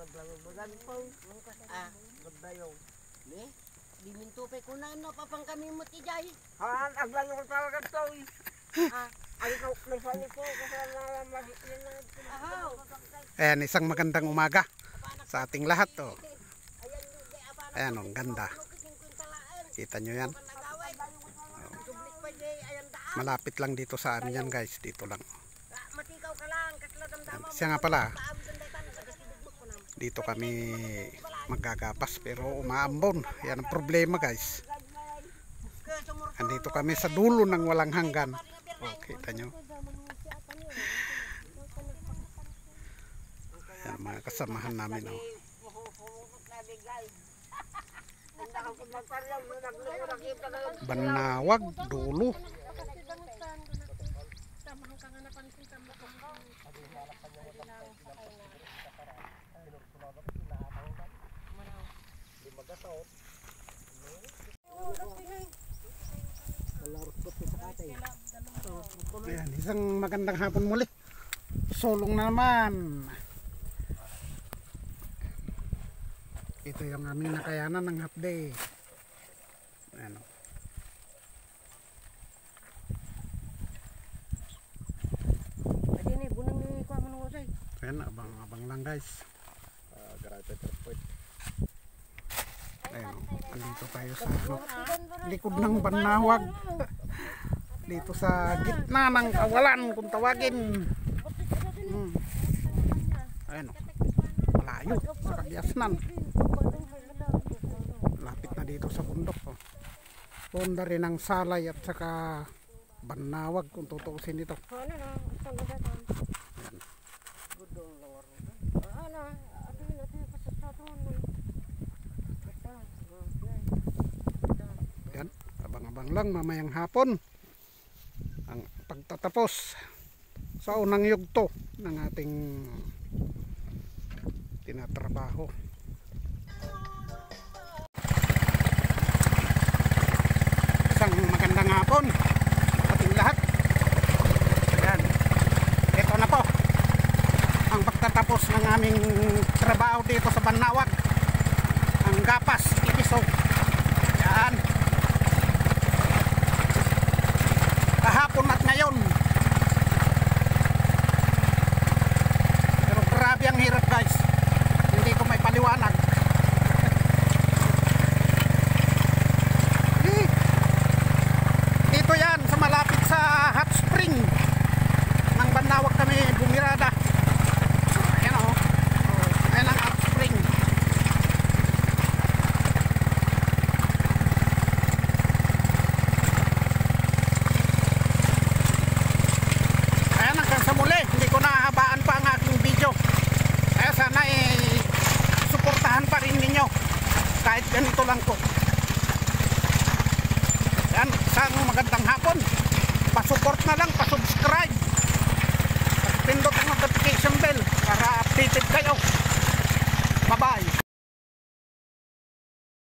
naglabagan po. Nagdayo. Ni, di minto pa ko na ano papang kami mo tijay. Aglayo ko talaga to. Ay ko nagsabi ko kasi Ahaw. Ayan, isang magandang umaga sa ating lahat. Oh. Ayan, ang ganda. Kita nyo yan. Malapit lang dito sa amin yan guys. Dito lang. Ayan, siya nga pala. Dito kami magagapas pero umaambon. Yan ang problema guys. Andito kami sa dulo ng walang hanggan. Oh, kita nyo. Yan mga kasamahan namin. Oh. Banawag, dulo. Ayan, isang magandang hapon muli. Solong na naman. Ito yung aming nakayanan ng half day. Ayan. Ayan, abang-abang lang guys. Ayan, andito tayo sa likod ng Banawag. Dito sa gitna ng kawalan kung tawagin. Ayan, malayo sa Kagyasnan. Lapit na dito sa bundok. Ponda rin ang Salay at saka Banawag kung tutuusin ito. Ayan. Ayan, abang-abang lang mamayang hapon ang pagtatapos sa unang yugto ng ating tinatrabaho. Isang magandang hapon ating lahat. Ayan, ito na po ang pagtatapos ng aming trabaho dito sa Banawag, ang gapas episode. Ayan, kahapon at ngayon. Pero grabe ang hirap guys, hindi ko may paliwanag. Dito yan sa malapit sa hot spring ng Banawag kami bumirada. Ayan o, ayan ang hot spring. Hindi ko nahahabaan pa ang aking video. Kaya sana suportahan pa rin ninyo kahit ganito lang po. Yan, isang magandang hapon. Pasupport na lang, pasubscribe, pindot ang notification bell para updated kayo. Bye bye.